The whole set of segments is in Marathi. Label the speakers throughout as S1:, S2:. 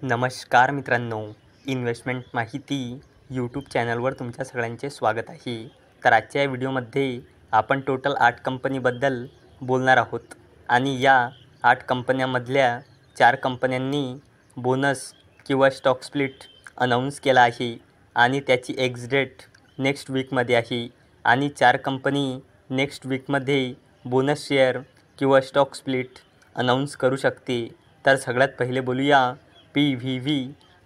S1: नमस्कार मित्रांनो, इन्व्हेस्टमेंट माहिती यूट्यूब चॅनलवर तुमच्या सगळ्यांचे स्वागत आहे. तर आजच्या या व्हिडिओमध्ये आपण टोटल 8 कंपनीबद्दल बोलणार आहोत आणि या 8 कंपन्यांमधल्या 4 कंपन्यांनी बोनस किंवा स्टॉक स्प्लिट अनाऊन्स केला आहे आणि त्याची एक्स डेट नेक्स्ट वीकमध्ये आहे आणि 4 कंपनी नेक्स्ट वीकमध्ये बोनस शेअर किंवा स्टॉक स्प्लिट अनाऊन्स करू शकते. तर सगळ्यात पहिले बोलूया PVV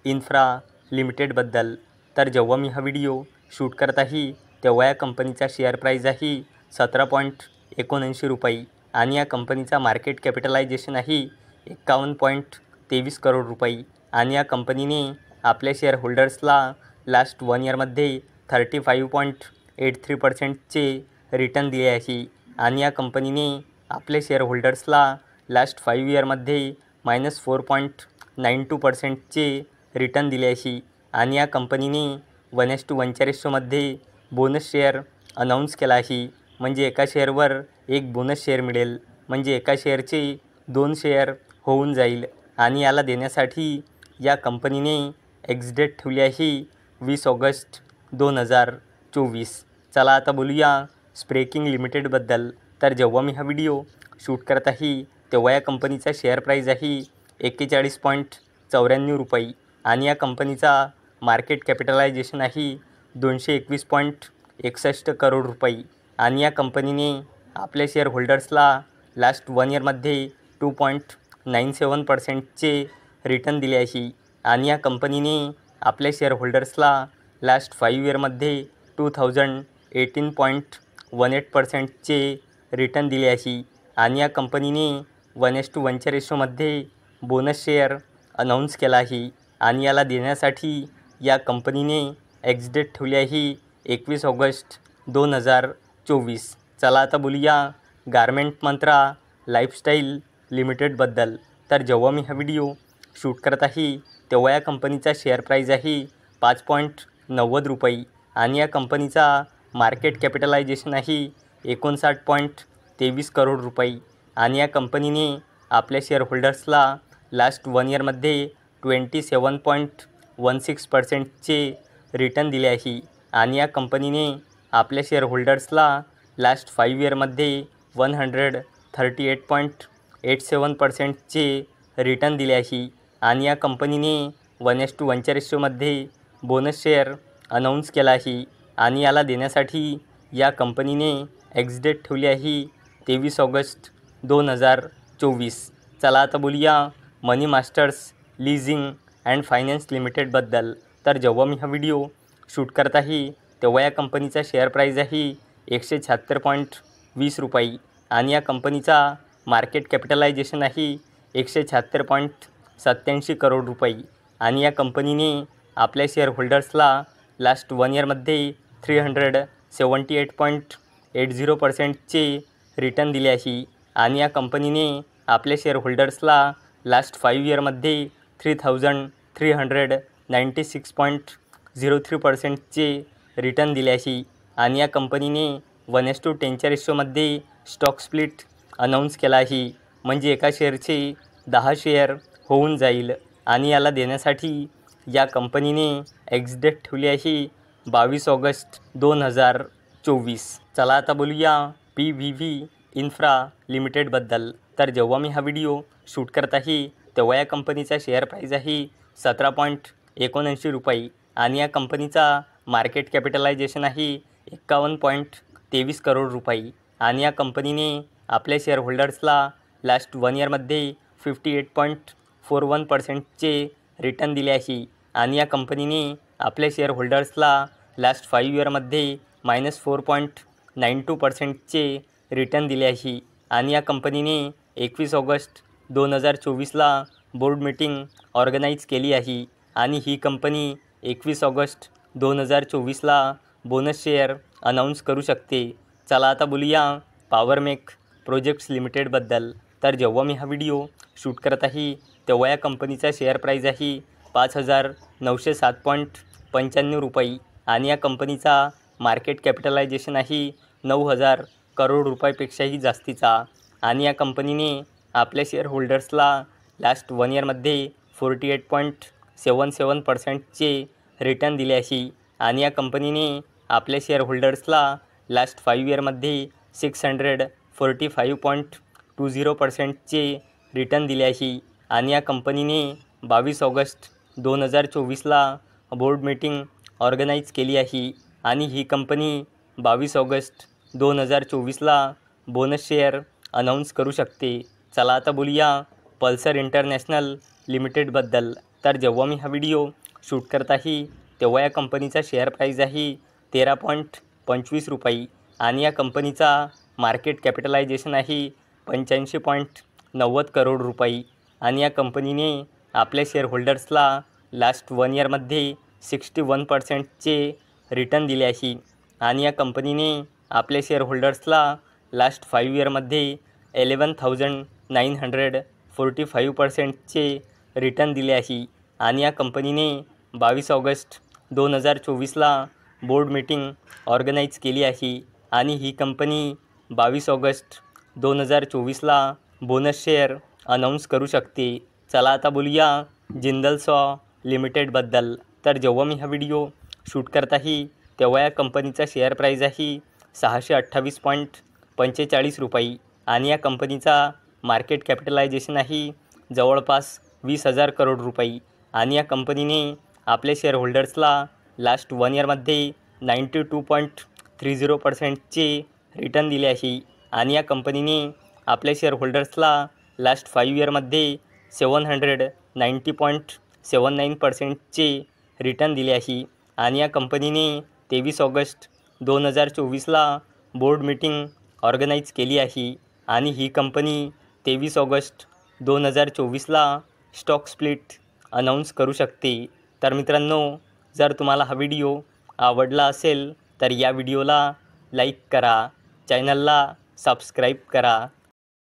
S1: इन्फ्रा लिमिटेडबद्दल. तर जेव्हा मी हा व्हिडिओ शूट करत आहे तेव्हा या कंपनीचा शेअर प्राईज आहे 17.79 रुपये आणि या कंपनीचा मार्केट कॅपिटलायझेशन आहे 51.23 करोड रुपये आणि या कंपनीने आपल्या शेअर होल्डर्सला लास्ट 1 इयरमध्ये 35.83%चे रिटर्न दिले आहे आणि या कंपनीने आपल्या शेअर होल्डर्सला लास्ट 5 इयरमध्ये -4.92%चे रिटर्न दिले आहे आणि या कंपनीने 1:1च्या रेशोमध्ये बोनस शेअर अनाऊन्स केला आहे. म्हणजे एका शेअरवर एक बोनस शेअर मिळेल, म्हणजे एका शेअरचे 2 शेअर होऊन जाईल आणि याला देण्यासाठी या कंपनीने एक्स डेट ठेवली आहे 20 ऑगस्ट 2024. चला आता बोलूया स्प्रेकिंग लिमिटेडबद्दल. तर जेव्हा मी हा व्हिडिओ शूट करत आहे तेव्हा या कंपनीचा शेअर प्राईज आहे 41.94 रुपये आणि या कंपनीचा मार्केट कॅपिटलायझेशन आहे 221.61 करोड रुपये आणि या कंपनीने आपल्या शेअर होल्डर्सला लास्ट 1 इयरमध्ये 2.97%चे रिटर्न दिले आहे आणि या कंपनीने आपल्या शेअर होल्डर्सला लास्ट 5 इयरमध्ये 2018.18%चे रिटर्न दिले आहे आणि या कंपनीने 1:1च्या रेशोमध्ये बोनस शेअर अनाऊन्स केला आहे आणि याला देण्यासाठी या कंपनीने एक्स डेट ठेवली आहे 21 ऑगस्ट 2024. चला आता बोलूया गारमेंट मंत्रा लाईफस्टाईल लिमिटेडबद्दल. तर जेव्हा मी हा व्हिडिओ शूट करत आहे तेव्हा या कंपनीचा शेअर प्राईज आहे 5.90 रुपये आणि या कंपनीचा मार्केट कॅपिटलायझेशन आहे 59.23 करोड रुपये आणि या कंपनीने आपल्या शेअर होल्डर्सला लास्ट 1 इयरमध्ये 27.16%चे रिटर्न दिले आहे आणि या कंपनीने आपल्या शेअर होल्डर्सला लास्ट 5 इयरमध्ये 138.87%चे रिटर्न दिले आहे आणि या कंपनीने 1:1च्या रेशोमध्ये बोनस शेअर अनाऊन्स केला आहे आणि याला देण्यासाठी या कंपनीने एक्स डेट ठेवली आहे 23 ऑगस्ट 2024. चला आता बोलूया मनी मास्टर्स लीजिंग अँड फायनान्स लिमिटेडबद्दल. तर जेव्हा मी हा व्हिडिओ शूट करत आहे तेव्हा या कंपनीचा शेअर प्राईज आहे 176.20 रुपये आणि या कंपनीचा मार्केट कॅपिटलायझेशन आहे 176.87 करोड रुपये आणि या कंपनीने आपल्या शेअर होल्डर्सला लास्ट 1 इयरमध्ये 378.80%चे रिटर्न दिले आहे आणि या कंपनीने आपल्या शेअर होल्डर्सला लास्ट 5 इयरमध्ये 3,396.03%चे रिटर्न दिले आहे आणि या कंपनीने 1:10च्या रेशोमध्ये स्टॉक स्प्लिट अनाऊन्स केला आहे. म्हणजे एका शेअरचे 10 शेअर होऊन जाईल आणि याला देण्यासाठी या कंपनीने एक्स डेट ठेवली आहे 22 ऑगस्ट 2024. चला आता बोलूया PVV इन्फ्रा लिमिटेडबद्दल. तर जेव्हा मी हा व्हिडिओ शूट करत आहे तेव्हा या कंपनीचा शेअर प्राईज आहे 17.79 रुपये आणि या कंपनीचा मार्केट कॅपिटलायझेशन आहे 51.23 करोड रुपये आणि या कंपनीने आपल्या शेअर होल्डर्सला लास्ट 1 इयरमध्ये 58.41%चे रिटर्न दिले आहे आणि या कंपनीने आपल्या शेअर होल्डर्सला लास्ट 5 इयरमध्ये -4.92%चे रिटर्न दिले आहे आणि या कंपनीने 21 ऑगस्ट 2024ला बोर्ड मीटिंग ऑर्गनाईज केली आहे आणि ही कंपनी 21 ऑगस्ट 2024ला बोनस शेअर अनाऊन्स करू शकते. चला आता बोलूया पॉवरमेक प्रोजेक्ट्स लिमिटेडबद्दल. तर जेव्हा मी हा व्हिडिओ शूट करत आहे तेव्हा या कंपनीचा शेअर प्राईज आहे 5,907.95 रुपये आणि या कंपनीचा मार्केट कॅपिटलायझेशन आहे 9,000 करोड रुपयापेक्षाही जास्तीचा आणि या कंपनीने आपल्या शेअर होल्डर्सला लास्ट 1 इयरमध्ये 48.77%चे रिटर्न दिले आहे आणि या कंपनीने आपल्या शेअर होल्डर्सला लास्ट 5 इयरमध्ये 645.20%चे रिटर्न दिले आहे आणि या कंपनीने 22 ऑगस्ट 2024ला बोर्ड मीटिंग ऑर्गनाईज केली आहे आणि ही कंपनी 22 ऑगस्ट 2024ला बोनस शेअर अनाऊन्स करू शकते. चला आता बोलूया पल्सर इंटरनॅशनल लिमिटेडबद्दल. तर जेव्हा मी हा व्हिडिओ शूट करत आहे तेव्हा या कंपनीचा शेअर प्राईज आहे 13.25 रुपये आणि या कंपनीचा मार्केट कॅपिटलायझेशन आहे 85.90 करोड रुपये आणि या कंपनीने आपल्या शेअर होल्डर्सला लास्ट 1 इयरमध्ये 61%चे रिटर्न दिले आहे आणि या कंपनीने आपल्या शेअर होल्डर्सला लास्ट 5 इयरमध्ये 11,945%चे रिटर्न दिले आहे आणि या कंपनीने 22 ऑगस्ट 2024ला बोर्ड मीटिंग ऑर्गनाईज केली आहे आणि ही कंपनी 22 ऑगस्ट 2024ला बोनस शेअर अनाऊन्स करू शकते. चला आता बोलूया जिंदल सॉ लिमिटेडबद्दल. तर जेव्हा मी हा व्हिडिओ शूट करत आहे तेव्हा या कंपनीचा शेअर प्राईज आहे 628.45 रुपये आणि या कंपनीचा मार्केट कॅपिटलायझेशन आहे जवळपास 20,000 करोड रुपये आणि या कंपनीने आपल्या शेअर होल्डर्सला लास्ट 1 इयरमध्ये 92.30%चे रिटर्न दिले आहे आणि या कंपनीने आपल्या शेअर होल्डर्सला लास्ट 5 इयरमध्ये 790.79%चे रिटर्न दिले आहे आणि या कंपनीने 23 ऑगस्ट 2024ला बोर्ड मीटिंग ऑर्गनाईज केली आहे आणि ही कंपनी 23 ऑगस्ट 2024ला स्टॉक स्प्लिट अनाऊन्स करू शकते. तर मित्रांनो, जर तुम्हाला हा व्हिडिओ आवडला असेल तर या व्हिडिओला लाईक करा, चॅनलला सबस्क्राईब करा